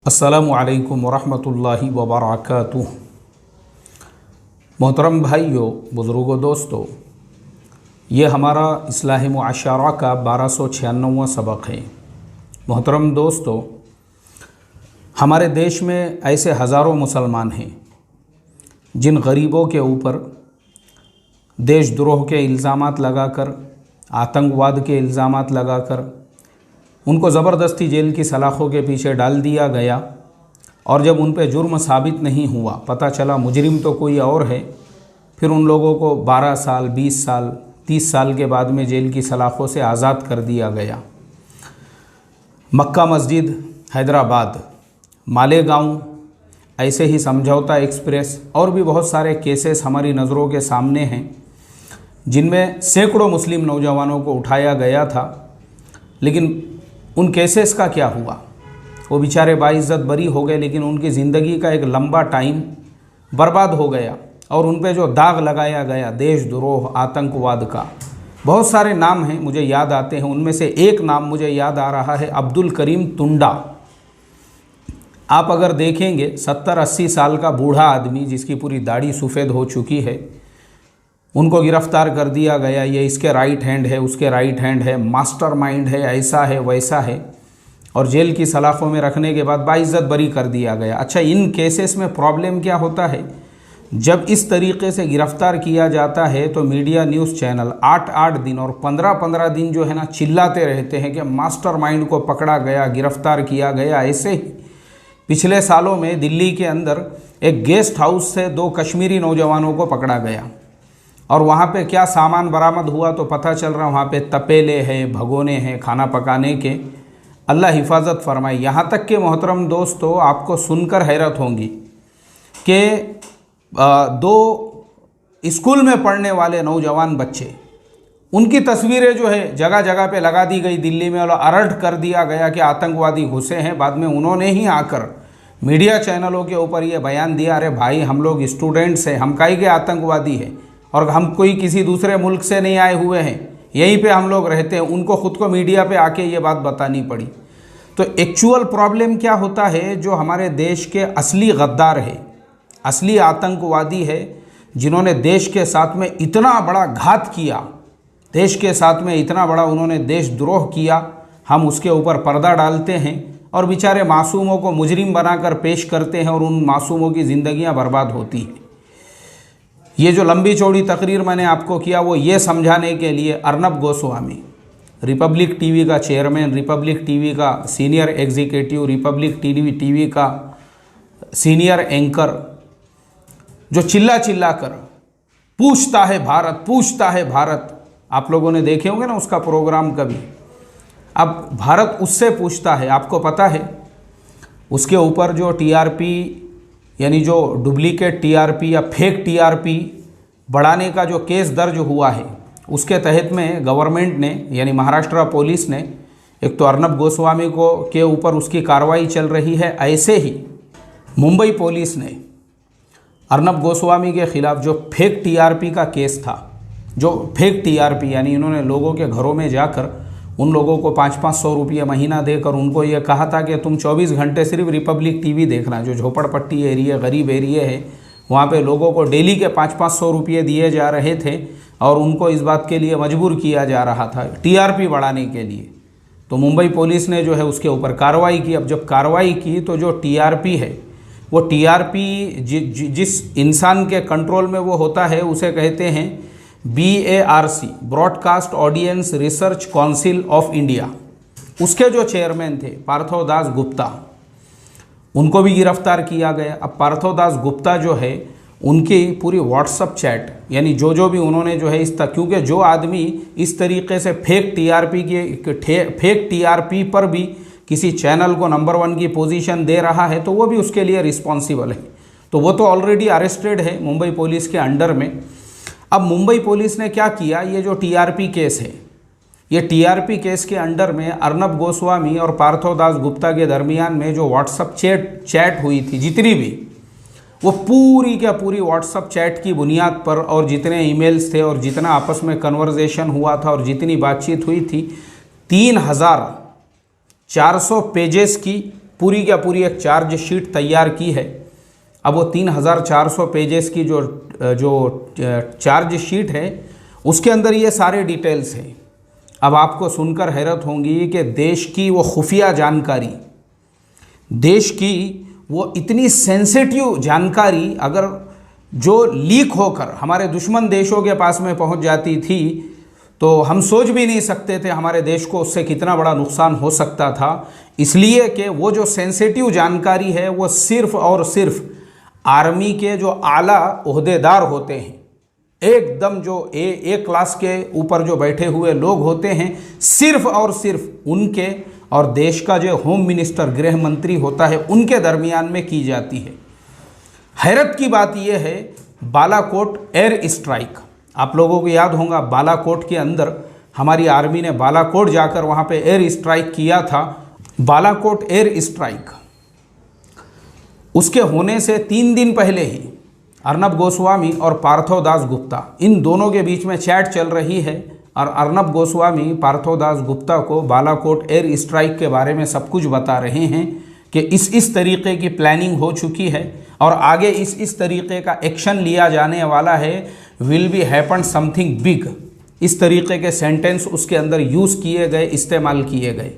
अस्सलामु अलैकुम वरहमतुल्लाहि वबरकातुह। मोहतरम भाइयों, बुज़ुर्गों, दोस्तों, ये हमारा इस्लाही मुआशरा का 1296वां सबक है। मोहतरम दोस्तों, हमारे देश में ऐसे हज़ारों मुसलमान हैं जिन गरीबों के ऊपर देशद्रोह के इल्ज़ामात लगाकर, आतंकवाद के इल्ज़ामात लगाकर उनको ज़बरदस्ती जेल की सलाखों के पीछे डाल दिया गया और जब उन पे जुर्म साबित नहीं हुआ, पता चला मुजरिम तो कोई और है, फिर उन लोगों को 12 साल, 20 साल, 30 साल के बाद में जेल की सलाखों से आज़ाद कर दिया गया। मक्का मस्जिद, हैदराबाद, मालेगांव, ऐसे ही समझौता एक्सप्रेस और भी बहुत सारे केसेस हमारी नज़रों के सामने हैं जिनमें सैकड़ों मुस्लिम नौजवानों को उठाया गया था। लेकिन उन केसेस का क्या हुआ? वो बेचारे बाइज्जत बरी हो गए, लेकिन उनकी ज़िंदगी का एक लंबा टाइम बर्बाद हो गया और उन पे जो दाग लगाया गया देशद्रोह, आतंकवाद का, बहुत सारे नाम हैं मुझे याद आते हैं। उनमें से एक नाम मुझे याद आ रहा है, अब्दुल करीम तुंडा। आप अगर देखेंगे 70-80 साल का बूढ़ा आदमी जिसकी पूरी दाढ़ी सफ़ेद हो चुकी है, उनको गिरफ़्तार कर दिया गया। ये इसके राइट हैंड है, उसके राइट हैंड है, मास्टरमाइंड है, ऐसा है वैसा है, और जेल की सलाखों में रखने के बाद बाइज्जत बरी कर दिया गया। अच्छा, इन केसेस में प्रॉब्लम क्या होता है? जब इस तरीके से गिरफ़्तार किया जाता है तो मीडिया न्यूज़ चैनल 8-8 दिन और 15-15 दिन जो है ना चिल्लाते रहते हैं कि मास्टरमाइंड को पकड़ा गया, गिरफ़्तार किया गया। ऐसे ही पिछले सालों में दिल्ली के अंदर एक गेस्ट हाउस से 2 कश्मीरी नौजवानों को पकड़ा गया और वहाँ पे क्या सामान बरामद हुआ तो पता चल रहा, वहाँ पे तपेले हैं, भगोने हैं खाना पकाने के। अल्लाह हिफाजत फरमाए। यहाँ तक के मोहतरम दोस्तों, आपको सुनकर हैरत होंगी कि 2 स्कूल में पढ़ने वाले नौजवान बच्चे, उनकी तस्वीरें जो है जगह जगह पे लगा दी गई दिल्ली में और अलर्ट कर दिया गया कि आतंकवादी घुसे हैं। बाद में उन्होंने ही आकर मीडिया चैनलों के ऊपर ये बयान दिया, अरे भाई हम लोग स्टूडेंट्स हैं, हम काहे के आतंकवादी हैं और हम कोई किसी दूसरे मुल्क से नहीं आए हुए हैं, यहीं पे हम लोग रहते हैं। उनको ख़ुद को मीडिया पे आके ये बात बतानी पड़ी। तो एक्चुअल प्रॉब्लम क्या होता है? जो हमारे देश के असली गद्दार है, असली आतंकवादी है, जिन्होंने देश के साथ में इतना बड़ा घात किया, देश के साथ में इतना बड़ा उन्होंने देशद्रोह किया, हम उसके ऊपर पर्दा डालते हैं और बेचारे मासूमों को मुजरिम बनाकर पेश करते हैं और उन मासूमों की ज़िंदगियाँ बर्बाद होती हैं। ये जो लंबी चौड़ी तकरीर मैंने आपको किया वो ये समझाने के लिए, अर्नब गोस्वामी, रिपब्लिक टीवी का चेयरमैन, रिपब्लिक टीवी का सीनियर एग्जीक्यूटिव, रिपब्लिक टीवी का सीनियर एंकर, जो चिल्ला चिल्ला कर पूछता है भारत, पूछता है भारत। आप लोगों ने देखे होंगे ना उसका प्रोग्राम कभी। अब भारत उससे पूछता है, आपको पता है उसके ऊपर जो टीआरपी यानी जो डुप्लीकेट टीआरपी या फेक टीआरपी बढ़ाने का जो केस दर्ज हुआ है, उसके तहत में गवर्नमेंट ने यानी महाराष्ट्र पुलिस ने, एक तो अर्नब गोस्वामी को के ऊपर उसकी कार्रवाई चल रही है, ऐसे ही मुंबई पुलिस ने अर्नब गोस्वामी के ख़िलाफ़ जो फेक टीआरपी का केस था, जो फेक टीआरपी यानी इन्होंने लोगों के घरों में जाकर उन लोगों को 500-500 रुपये महीना देकर उनको ये कहा था कि तुम 24 घंटे सिर्फ रिपब्लिक टीवी देखना। जो झोपड़पट्टी एरिया, गरीब एरिया है, वहाँ पे लोगों को डेली के 500-500 रुपये दिए जा रहे थे और उनको इस बात के लिए मजबूर किया जा रहा था टीआरपी बढ़ाने के लिए। तो मुंबई पुलिस ने जो है उसके ऊपर कार्रवाई की। अब जब कार्रवाई की तो जो टीआरपी है, वो टीआरपी जिस इंसान के कंट्रोल में वो होता है उसे कहते हैं BARC, broadcast audience research council of India. उसके जो चेयरमैन थे पार्थो दास गुप्ता, उनको भी गिरफ्तार किया गया। अब पार्थो दास गुप्ता जो है, उनकी पूरी व्हाट्सअप चैट यानी जो भी उन्होंने जो है इस तक, क्योंकि जो आदमी इस तरीके से फेक टीआरपी पर भी किसी चैनल को नंबर 1 की पोजीशन दे रहा है तो वो भी उसके लिए रिस्पॉन्सिबल है। तो वो तो ऑलरेडी अरेस्टेड है मुंबई पुलिस के अंडर में। अब मुंबई पुलिस ने क्या किया, ये जो टीआरपी केस है, ये टीआरपी केस के अंडर में अर्नब गोस्वामी और पार्थो दास गुप्ता के दरमियान में जो व्हाट्सअप चैट हुई थी, जितनी भी, वो पूरी क्या पूरी व्हाट्सअप चैट की बुनियाद पर और जितने ईमेल्स थे और जितना आपस में कन्वर्जेशन हुआ था और जितनी बातचीत हुई थी, 3400 पेजेस की पूरी क्या पूरी एक चार्जशीट तैयार की है। अब वो 3400 पेजेस की जो चार्जशीट है उसके अंदर ये सारे डिटेल्स हैं। अब आपको सुनकर हैरत होंगी कि देश की वो खुफिया जानकारी, देश की वो इतनी सेंसिटिव जानकारी अगर जो लीक होकर हमारे दुश्मन देशों के पास में पहुंच जाती थी तो हम सोच भी नहीं सकते थे हमारे देश को उससे कितना बड़ा नुकसान हो सकता था। इसलिए कि वो जो सेंसिटिव जानकारी है वो सिर्फ और सिर्फ आर्मी के जो आला ओहदेदार होते हैं, एकदम जो ए क्लास के ऊपर जो बैठे हुए लोग होते हैं, सिर्फ और सिर्फ उनके और देश का जो होम मिनिस्टर गृह मंत्री होता है उनके दरमियान में की जाती है। हैरत की बात यह है, बालाकोट एयर स्ट्राइक, आप लोगों को याद होगा बालाकोट के अंदर हमारी आर्मी ने बालाकोट जाकर वहाँ पे एयर स्ट्राइक किया था। बालाकोट एयर स्ट्राइक उसके होने से 3 दिन पहले ही अर्नब गोस्वामी और पार्थो दास गुप्ता, इन दोनों के बीच में चैट चल रही है और अर्नब गोस्वामी पार्थो दास गुप्ता को बालाकोट एयर स्ट्राइक के बारे में सब कुछ बता रहे हैं कि इस तरीके की प्लानिंग हो चुकी है और आगे इस तरीके का एक्शन लिया जाने वाला है। Will be happen something big, इस तरीके के सेंटेंस उसके अंदर यूज़ किए गए, इस्तेमाल किए गए।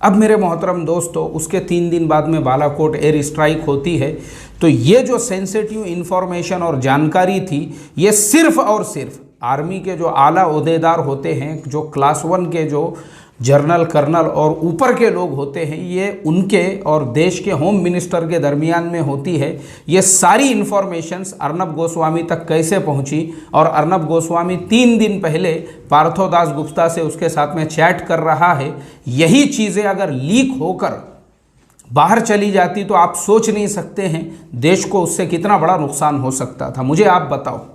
अब मेरे मोहतरम दोस्तों, उसके 3 दिन बाद में बालाकोट एयर स्ट्राइक होती है तो ये जो सेंसिटिव इंफॉर्मेशन और जानकारी थी ये सिर्फ और सिर्फ आर्मी के जो आला ओहदेदार होते हैं, जो क्लास 1 के जो जनरल कर्नल और ऊपर के लोग होते हैं, ये उनके और देश के होम मिनिस्टर के दरमियान में होती है। ये सारी इन्फॉर्मेशंस अर्नब गोस्वामी तक कैसे पहुंची और अर्नब गोस्वामी 3 दिन पहले पार्थो दास गुप्ता से उसके साथ में चैट कर रहा है, यही चीज़ें अगर लीक होकर बाहर चली जाती तो आप सोच नहीं सकते हैं देश को उससे कितना बड़ा नुकसान हो सकता था। मुझे आप बताओ,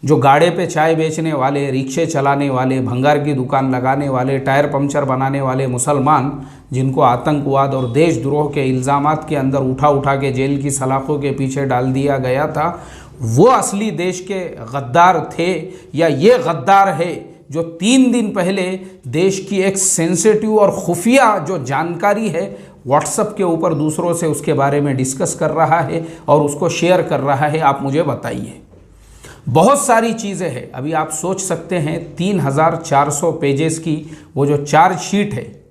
जो गाड़े पे चाय बेचने वाले, रिक्शे चलाने वाले, भंगार की दुकान लगाने वाले, टायर पंचर बनाने वाले मुसलमान, जिनको आतंकवाद और देशद्रोह के इल्ज़ामात के अंदर उठा के जेल की सलाखों के पीछे डाल दिया गया था, वो असली देश के गद्दार थे या ये गद्दार है जो 3 दिन पहले देश की एक सेंसिटिव और खुफिया जो जानकारी है व्हाट्सएप के ऊपर दूसरों से उसके बारे में डिस्कस कर रहा है और उसको शेयर कर रहा है? आप मुझे बताइए। बहुत सारी चीज़ें हैं। अभी आप सोच सकते हैं 3400 पेजेस की वो जो चार्जशीट है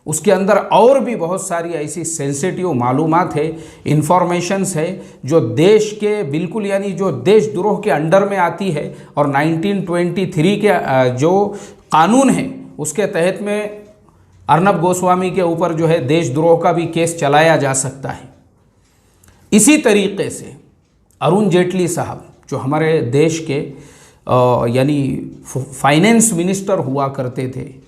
उसके अंदर और भी बहुत सारी ऐसी सेंसिटिव मालूमात है, इंफॉर्मेशंस है जो देश के बिल्कुल यानी जो देशद्रोह के अंडर में आती है और 1923 के जो कानून है उसके तहत में अर्नब गोस्वामी के ऊपर जो है देशद्रोह का भी केस चलाया जा सकता है। इसी तरीके से अरुण जेटली साहब जो हमारे देश के यानी फाइनेंस मिनिस्टर हुआ करते थे,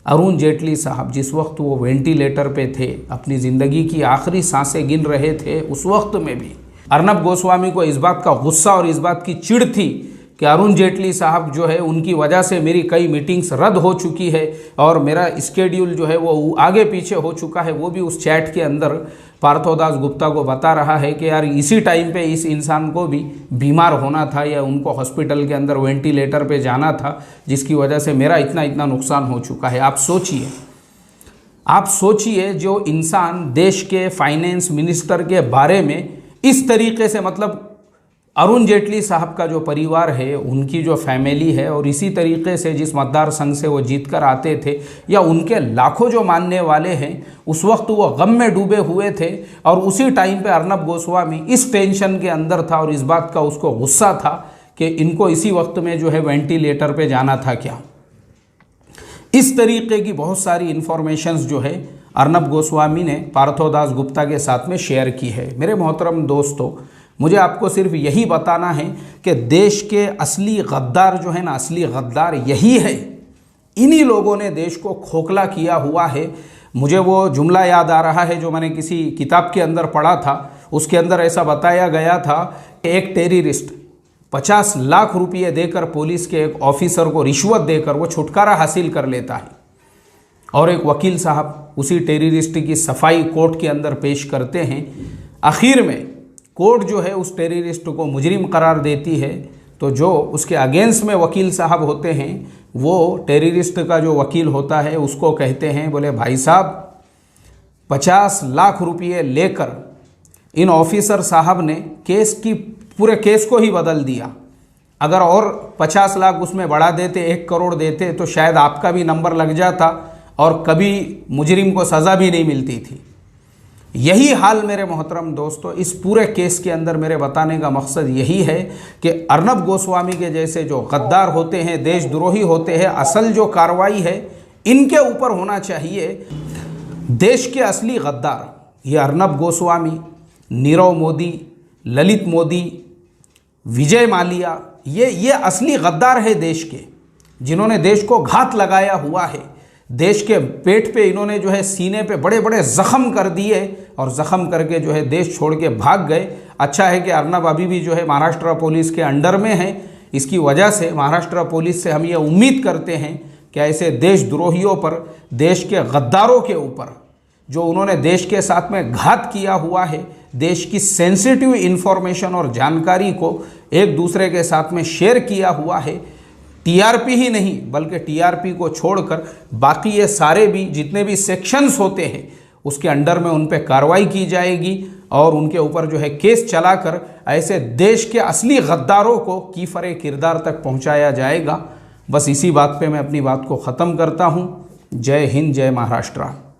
अरुण जेटली साहब जिस वक्त वो वेंटिलेटर पे थे, अपनी ज़िंदगी की आखिरी सांसें गिन रहे थे, उस वक्त में भी अर्नब गोस्वामी को इस बात का गुस्सा और इस बात की चिढ़ थी कि अरुण जेटली साहब जो है उनकी वजह से मेरी कई मीटिंग्स रद्द हो चुकी है और मेरा स्केड्यूल जो है वो आगे पीछे हो चुका है। वो भी उस चैट के अंदर पार्थो दास गुप्ता को बता रहा है कि यार इसी टाइम पे इस इंसान को भी बीमार होना था या उनको हॉस्पिटल के अंदर वेंटिलेटर पे जाना था, जिसकी वजह से मेरा इतना नुकसान हो चुका है। आप सोचिए जो इंसान देश के फाइनेंस मिनिस्टर के बारे में इस तरीके से, मतलब अरुण जेटली साहब का जो परिवार है, उनकी जो फैमिली है और इसी तरीके से जिस मतदार संघ से वो जीत कर आते थे या उनके लाखों जो मानने वाले हैं, उस वक्त वो गम में डूबे हुए थे और उसी टाइम पे अर्नब गोस्वामी इस टेंशन के अंदर था और इस बात का उसको गुस्सा था कि इनको इसी वक्त में जो है वेंटिलेटर पे जाना था क्या। इस तरीके की बहुत सारी इन्फॉर्मेशंस जो है अर्नब गोस्वामी ने पार्थो दास गुप्ता के साथ में शेयर की है। मेरे मोहतरम दोस्तों, मुझे आपको सिर्फ यही बताना है कि देश के असली गद्दार जो है ना, असली गद्दार यही है। इन्हीं लोगों ने देश को खोखला किया हुआ है। मुझे वो जुमला याद आ रहा है जो मैंने किसी किताब के अंदर पढ़ा था। उसके अंदर ऐसा बताया गया था कि एक टेररिस्ट 50 लाख रुपये देकर पुलिस के एक ऑफिसर को रिश्वत देकर वो छुटकारा हासिल कर लेता है और एक वकील साहब उसी टेररिस्ट की सफाई कोर्ट के अंदर पेश करते हैं। आखिर में कोर्ट जो है उस टेररिस्ट को मुजरिम करार देती है, तो जो उसके अगेंस्ट में वकील साहब होते हैं वो टेररिस्ट का जो वकील होता है उसको कहते हैं, बोले भाई साहब 50 लाख रुपये लेकर इन ऑफिसर साहब ने पूरे केस को ही बदल दिया। अगर और 50 लाख उसमें बढ़ा देते, 1 करोड़ देते, तो शायद आपका भी नंबर लग जाता और कभी मुजरिम को सज़ा भी नहीं मिलती थी। यही हाल मेरे मोहतरम दोस्तों इस पूरे केस के अंदर मेरे बताने का मकसद यही है कि अर्नब गोस्वामी के जैसे जो गद्दार होते हैं, देशद्रोही होते हैं, असल जो कार्रवाई है इनके ऊपर होना चाहिए। देश के असली गद्दार ये अर्नब गोस्वामी, नीरव मोदी, ललित मोदी, विजय माल्या, ये असली गद्दार है देश के, जिन्होंने देश को घात लगाया हुआ है। देश के पेट पे इन्होंने जो है सीने पे बड़े बड़े ज़ख्म कर दिए और ज़ख्म करके जो है देश छोड़ के भाग गए। अच्छा है कि अर्नब अभी भी जो है महाराष्ट्र पुलिस के अंडर में है। इसकी वजह से महाराष्ट्र पुलिस से हम ये उम्मीद करते हैं कि ऐसे देशद्रोहियों पर, देश के गद्दारों के ऊपर, जो उन्होंने देश के साथ में घात किया हुआ है, देश की सेंसिटिव इंफॉर्मेशन और जानकारी को एक दूसरे के साथ में शेयर किया हुआ है, टीआरपी ही नहीं बल्कि टीआरपी को छोड़कर बाकी ये सारे भी जितने भी सेक्शंस होते हैं उसके अंडर में उन पे कार्रवाई की जाएगी और उनके ऊपर जो है केस चलाकर ऐसे देश के असली गद्दारों को कीफरे किरदार तक पहुंचाया जाएगा। बस इसी बात पे मैं अपनी बात को ख़त्म करता हूं। जय हिंद, जय महाराष्ट्र।